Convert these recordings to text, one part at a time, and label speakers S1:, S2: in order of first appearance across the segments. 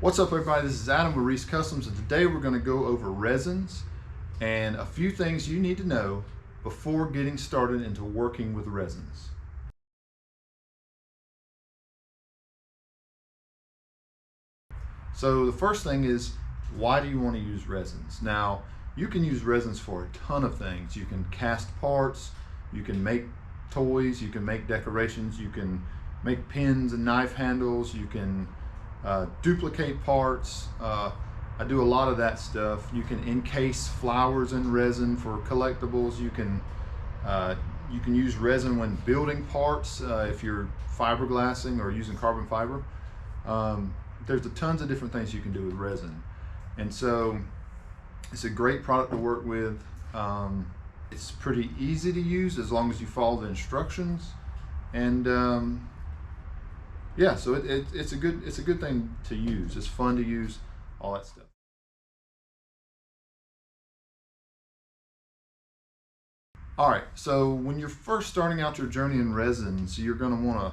S1: What's up, everybody? This is Adam with Resin Customs, and today we're going to go over resins and a few things you need to know before getting started into working with resins. So the first thing is, why do you want to use resins? Now, you can use resins for a ton of things. You can cast parts, you can make toys, you can make decorations, you can make pins and knife handles, you can duplicate parts. I do a lot of that stuff. You can encase flowers in resin for collectibles. You can use resin when building parts if you're fiberglassing or using carbon fiber. There's tons of different things you can do with resin, and so it's a great product to work with. It's pretty easy to use as long as you follow the instructions, and yeah, so it's a good thing to use. It's fun to use, all that stuff. All right, so when you're first starting out your journey in resins, you're going to want to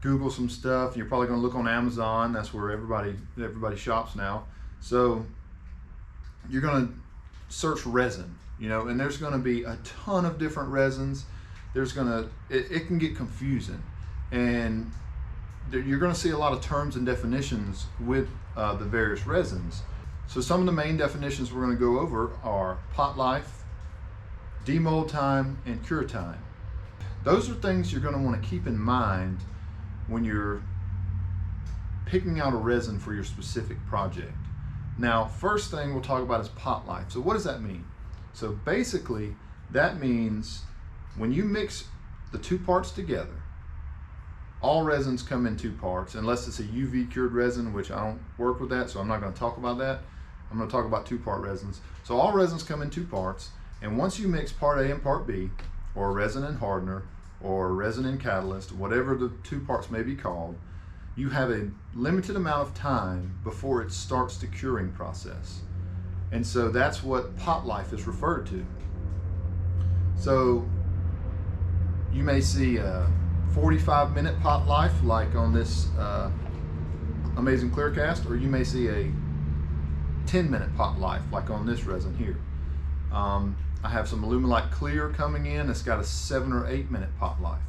S1: Google some stuff. You're probably going to look on Amazon. That's where everybody shops now. So you're going to search resin, and there's going to be a ton of different resins. It can get confusing, and you're going to see a lot of terms and definitions with the various resins. So some of the main definitions we're going to go over are pot life, demold time, and cure time. Those are things you're going to want to keep in mind when you're picking out a resin for your specific project. Now, first thing we'll talk about is pot life. So what does that mean? So basically, that means when you mix the two parts together, all resins come in two parts, unless it's a UV cured resin, which I don't work with that, so I'm not going to talk about that. I'm going to talk about two-part resins. So all resins come in two parts, and once you mix part A and part B, or resin and hardener, or resin and catalyst, whatever the two parts may be called, you have a limited amount of time before it starts the curing process. And so that's what pot life is referred to. So you may see a 45-minute pot life like on this amazing clear cast, or you may see a 10-minute pot life like on this resin here. I have some Aluminite clear coming in. It's got a 7 or 8 minute pot life.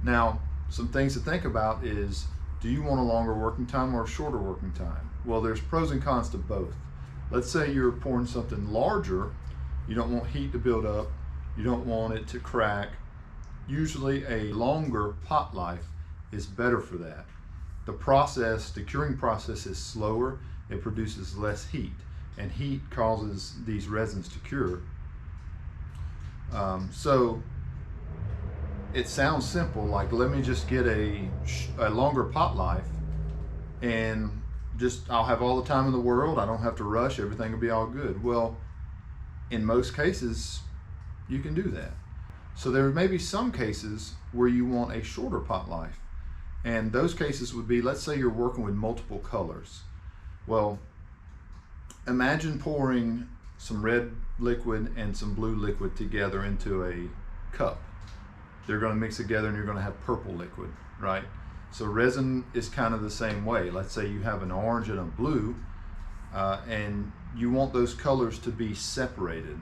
S1: Now, some things to think about is, do you want a longer working time or a shorter working time? Well, there's pros and cons to both. Let's say you're pouring something larger. You don't want heat to build up. You don't want it to crack. Usually a longer pot life is better for that. The curing process is slower. It produces less heat, and heat causes these resins to cure. So it sounds simple, like let me just get a longer pot life and I'll have all the time in the world. I don't have to rush. Everything will be all good. Well, in most cases, you can do that. So there may be some cases where you want a shorter pot life. And those cases would be, let's say you're working with multiple colors. Well, imagine pouring some red liquid and some blue liquid together into a cup. They're going to mix together and you're going to have purple liquid, right? So resin is kind of the same way. Let's say you have an orange and a blue, and you want those colors to be separated.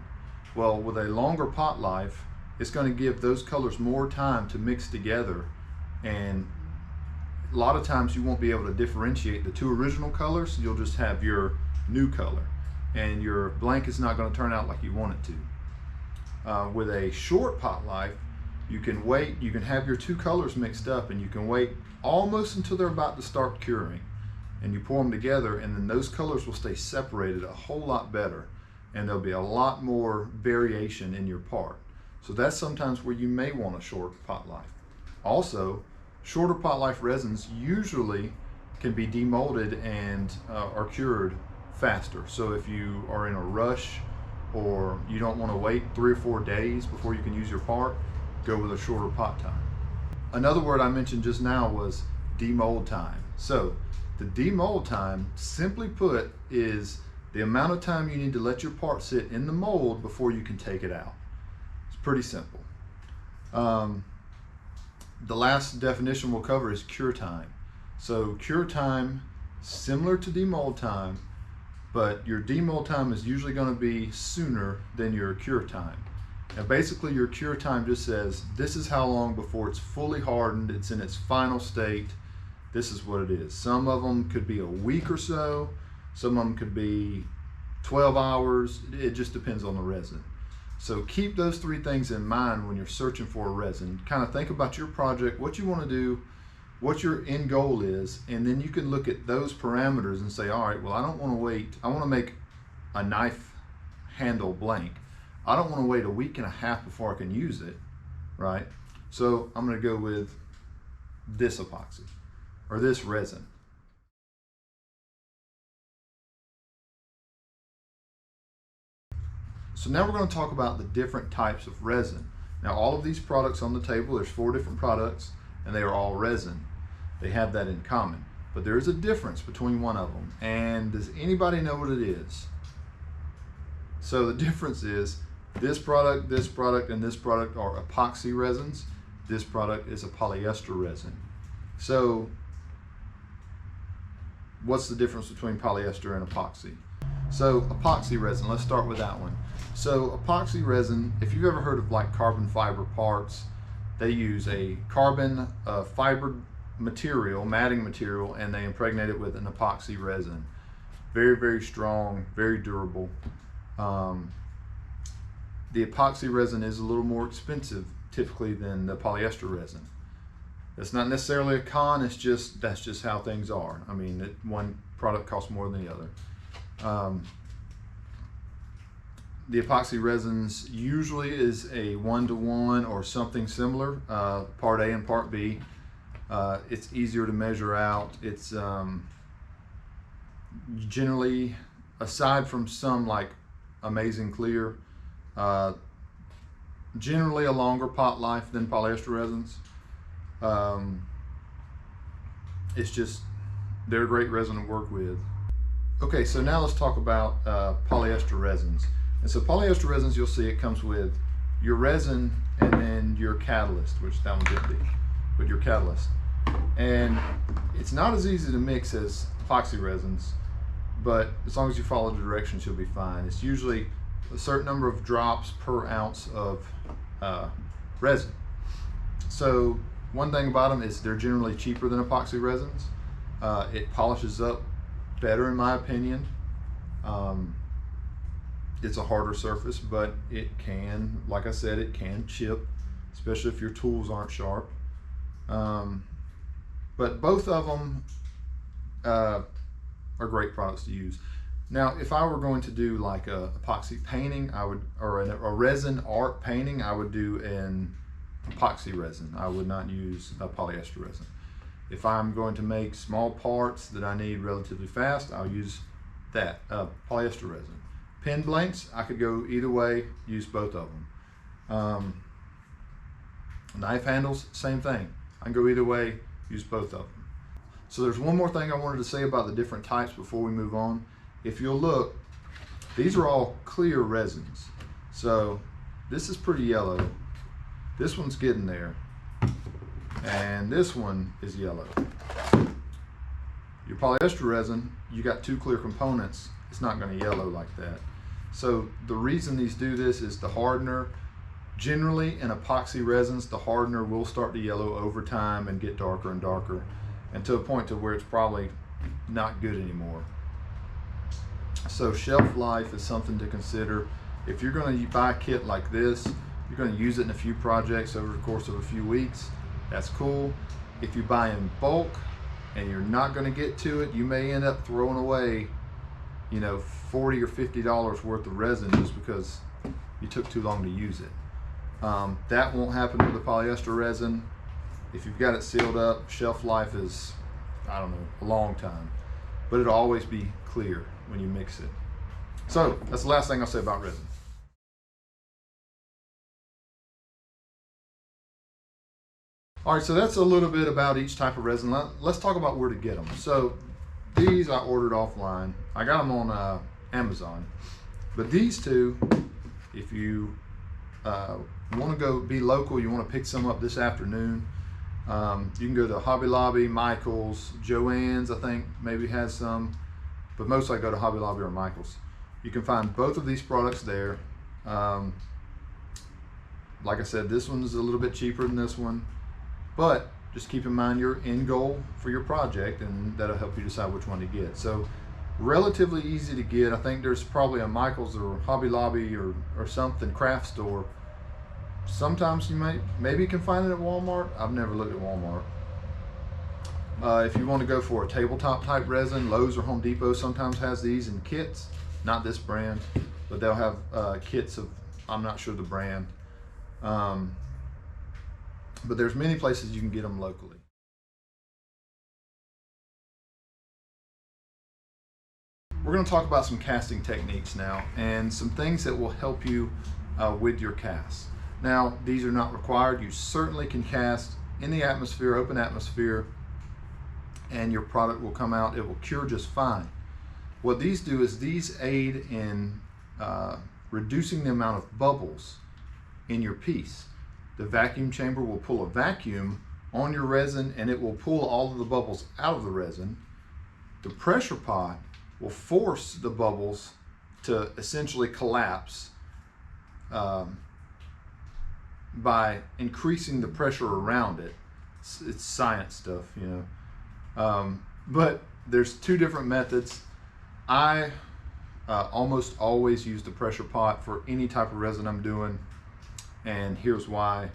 S1: Well, with a longer pot life, it's going to give those colors more time to mix together, and a lot of times you won't be able to differentiate the two original colors. You'll just have your new color, and your blank is not going to turn out like you want it to. With a short pot life, you can wait, you can have your two colors mixed up, and you can wait almost until they're about to start curing, and you pour them together, and then those colors will stay separated a whole lot better, and there'll be a lot more variation in your part. So that's sometimes where you may want a short pot life. Also, shorter pot life resins usually can be demolded and are cured faster. So if you are in a rush or you don't want to wait 3 or 4 days before you can use your part, go with a shorter pot time. Another word I mentioned just now was demold time. So the demold time, simply put, is the amount of time you need to let your part sit in the mold before you can take it out. It's pretty simple. The last definition we'll cover is cure time. So cure time similar to demold time, but your demold time is usually going to be sooner than your cure time. Now basically your cure time just says this is how long before it's fully hardened, it's in its final state, this is what it is. Some of them could be a week or so, some of them could be 12 hours, it just depends on the resin. So keep those three things in mind when you're searching for a resin. Kind of think about your project, what you want to do, what your end goal is, and then you can look at those parameters and say, all right, well, I don't want to wait. I want to make a knife handle blank. I don't want to wait a week and a half before I can use it, right? So I'm going to go with this epoxy or this resin. So now we're going to talk about the different types of resin. Now all of these products on the table, there's 4 different products and they are all resin. They have that in common, but there is a difference between one of them. And does anybody know what it is? So the difference is this product, and this product are epoxy resins. This product is a polyester resin. So what's the difference between polyester and epoxy? So epoxy resin, let's start with that one. So epoxy resin, if you've ever heard of like carbon fiber parts, they use a carbon fiber material, matting material, and they impregnate it with an epoxy resin. Very, very strong, very durable. The epoxy resin is a little more expensive typically than the polyester resin. It's not necessarily a con, it's just, that's just how things are. I mean, one product costs more than the other. The epoxy resins usually is a 1-to-1 or something similar, part A and part B. It's easier to measure out. It's generally, aside from some like Amazing Clear, generally a longer pot life than polyester resins. It's just, they're a great resin to work with. Okay, so now let's talk about polyester resins. And so polyester resins, you'll see it comes with your resin and then your catalyst, which that one's empty, but your catalyst. And it's not as easy to mix as epoxy resins, but as long as you follow the directions, you'll be fine. It's usually a certain number of drops per ounce of resin. So one thing about them is they're generally cheaper than epoxy resins. It polishes up better in my opinion. It's a harder surface, but it can, like I said, it can chip, especially if your tools aren't sharp. But both of them are great products to use. Now, if I were going to do like a epoxy painting, I would, or a resin art painting, I would do an epoxy resin. I would not use a polyester resin. If I'm going to make small parts that I need relatively fast, I'll use that, polyester resin. Pen blanks, I could go either way, use both of them. Knife handles, same thing. I can go either way, use both of them. So there's one more thing I wanted to say about the different types before we move on. If you'll look, these are all clear resins. So this is pretty yellow. This one's getting there. And this one is yellow. Your polyester resin, you got 2 clear components, it's not going to yellow like that. So the reason these do this is the hardener. Generally in epoxy resins, the hardener will start to yellow over time and get darker and darker, and to a point to where it's probably not good anymore. So shelf life is something to consider. If you're going to buy a kit like this, you're going to use it in a few projects over the course of a few weeks. That's cool. If you buy in bulk and you're not going to get to it, you may end up throwing away, you know, $40 or $50 worth of resin just because you took too long to use it. That won't happen with the polyester resin. If you've got it sealed up, shelf life is, I don't know, a long time, but it'll always be clear when you mix it. So that's the last thing I'll say about resin. All right, so that's a little bit about each type of resin. Let's talk about where to get them. So these I ordered offline. I got them on Amazon. But these two, if you want to go be local, you want to pick some up this afternoon, You can go to Hobby Lobby, Michael's, Joann's, I think maybe has some, but mostly I go to Hobby Lobby or Michael's. You can find both of these products there. Like I said, this one's a little bit cheaper than this one, but just keep in mind your end goal for your project, and that'll help you decide which one to get. So relatively easy to get. I think there's probably a Michael's or Hobby Lobby or something craft store. Sometimes you maybe you can find it at Walmart. I've never looked at Walmart. If you want to go for a tabletop type resin, Lowe's or Home Depot sometimes has these in kits. Not this brand, but they'll have kits of, I'm not sure the brand. But there's many places you can get them locally. We're going to talk about some casting techniques now and some things that will help you with your casts. Now, these are not required. You certainly can cast in the atmosphere, open atmosphere, and your product will come out. It will cure just fine. What these do is these aid in reducing the amount of bubbles in your piece. The vacuum chamber will pull a vacuum on your resin and it will pull all of the bubbles out of the resin. The pressure pot will force the bubbles to essentially collapse by increasing the pressure around it. It's science stuff, you know. But there's two different methods. I almost always use the pressure pot for any type of resin I'm doing, and here's why.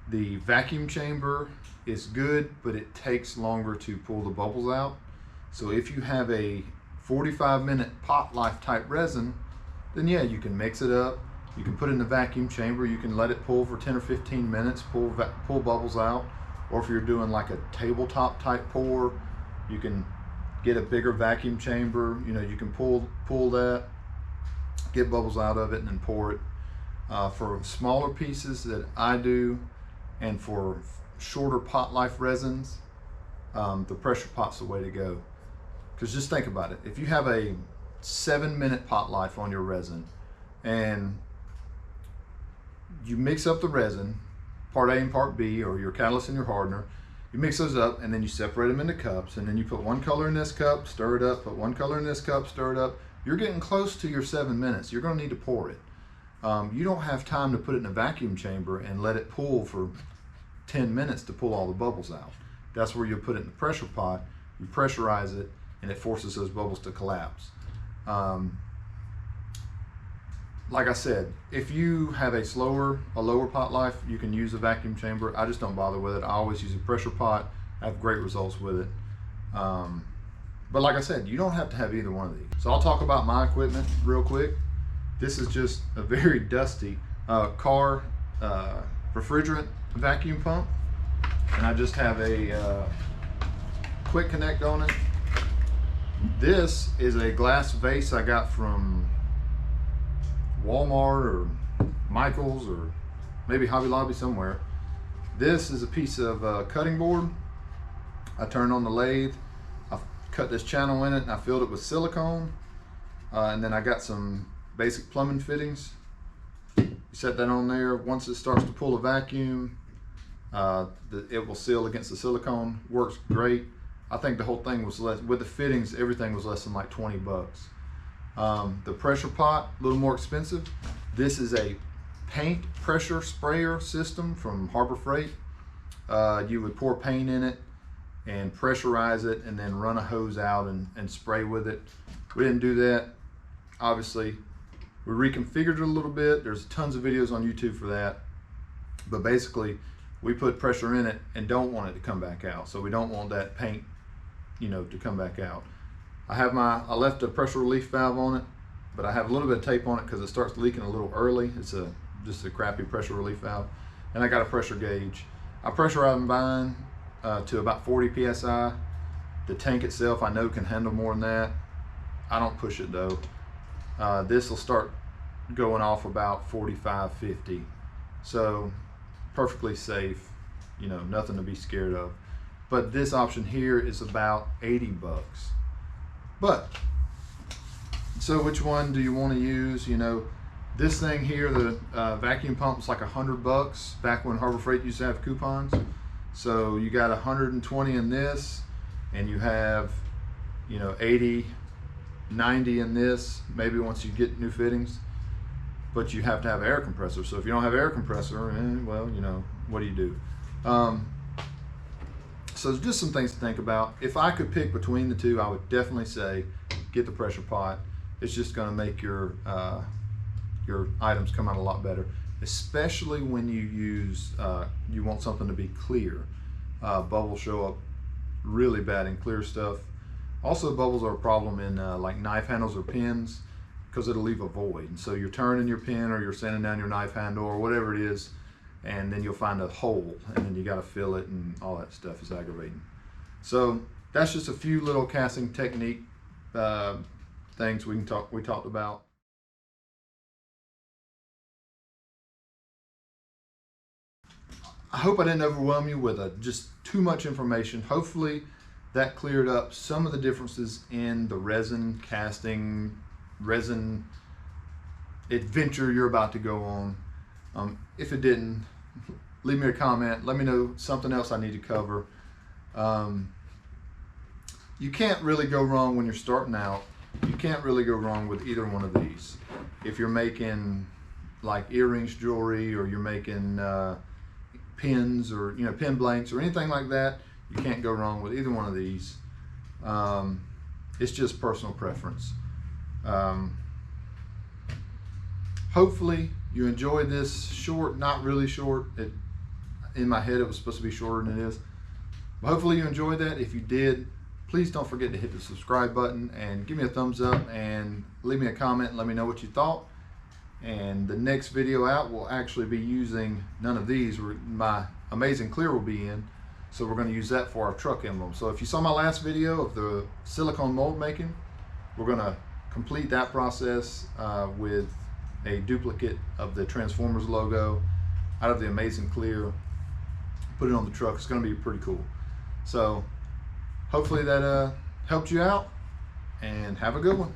S1: The vacuum chamber is good, but it takes longer to pull the bubbles out. So if you have a 45-minute pot life type resin, then yeah, you can mix it up. You can put it in the vacuum chamber. You can let it pull for 10 or 15 minutes, pull bubbles out. Or if you're doing like a tabletop type pour, you can get a bigger vacuum chamber. You know, you can pull that, get bubbles out of it, and then pour it. For smaller pieces that I do, and for shorter pot life resins, the pressure pot's the way to go. Because just think about it. If you have a 7-minute pot life on your resin and you mix up the resin, part A and part B, or your catalyst and your hardener, you mix those up and then you separate them into cups, and then you put one color in this cup, stir it up, put one color in this cup, stir it up. You're getting close to your 7 minutes. You're going to need to pour it. You don't have time to put it in a vacuum chamber and let it pull for 10 minutes to pull all the bubbles out. That's where you put it in the pressure pot, you pressurize it, and it forces those bubbles to collapse. Like I said, if you have a lower pot life, you can use a vacuum chamber. I just don't bother with it. I always use a pressure pot. I have great results with it. But like I said, you don't have to have either one of these. So I'll talk about my equipment real quick. This is just a very dusty car refrigerant vacuum pump, and I just have a quick connect on it. This is a glass vase I got from Walmart or Michael's or maybe Hobby Lobby somewhere. This is a piece of cutting board. I turned on the lathe, I cut this channel in it, and I filled it with silicone, and then I got some basic plumbing fittings. You set that on there. Once it starts to pull a vacuum, it will seal against the silicone. Works great. I think the whole thing was less, with the fittings, everything was less than like 20 bucks. The pressure pot, a little more expensive. This is a paint pressure sprayer system from Harbor Freight. You would pour paint in it and pressurize it and then run a hose out and spray with it. We didn't do that, obviously. We reconfigured it a little bit. There's tons of videos on YouTube for that. But basically, we put pressure in it and don't want it to come back out. So we don't want that paint, you know, to come back out. I left a pressure relief valve on it, but I have a little bit of tape on it because it starts leaking a little early. It's just a crappy pressure relief valve. And I got a pressure gauge. I pressurize mine to about 40 PSI. The tank itself, I know, can handle more than that. I don't push it though. This will start going off about 45, 50. So perfectly safe, you know, nothing to be scared of. But this option here is about 80 bucks. But, so which one do you want to use? You know, this thing here, the vacuum pump, is like 100 bucks back when Harbor Freight used to have coupons. So you got 120 in this, and you have, you know, 80, 90 in this, maybe once you get new fittings, but you have to have an air compressor. So if you don't have air compressor, well, you know, what do you do? So just some things to think about. If I could pick between the two, I would definitely say get the pressure pot. It's just going to make your items come out a lot better, especially when you use, you want something to be clear. Bubbles show up really bad in clear stuff. Also, bubbles are a problem in like knife handles or pins, because it'll leave a void. And so you're turning your pin, or you're sanding down your knife handle, or whatever it is, and then you'll find a hole, and then you got to fill it, and all that stuff is aggravating. So that's just a few little casting technique things we talked about. I hope I didn't overwhelm you with just too much information. Hopefully that cleared up some of the differences in the resin casting, resin adventure you're about to go on. If it didn't, leave me a comment. Let me know something else I need to cover. You can't really go wrong when you're starting out. You can't really go wrong with either one of these. If you're making like earrings, jewelry, or you're making pins, or pin blanks or anything like that, you can't go wrong with either one of these. It's just personal preference. Hopefully you enjoyed this short, not really short. In my head it was supposed to be shorter than it is. But hopefully you enjoyed that. If you did, please don't forget to hit the subscribe button and give me a thumbs up, and leave me a comment and let me know what you thought. And the next video out will actually be using none of these. My amazing clear will be in, so we're going to use that for our truck emblem. So if you saw my last video of the silicone mold making, we're going to complete that process with a duplicate of the Transformers logo out of the amazing clear, put it on the truck. It's going to be pretty cool. So hopefully that helped you out, and have a good one.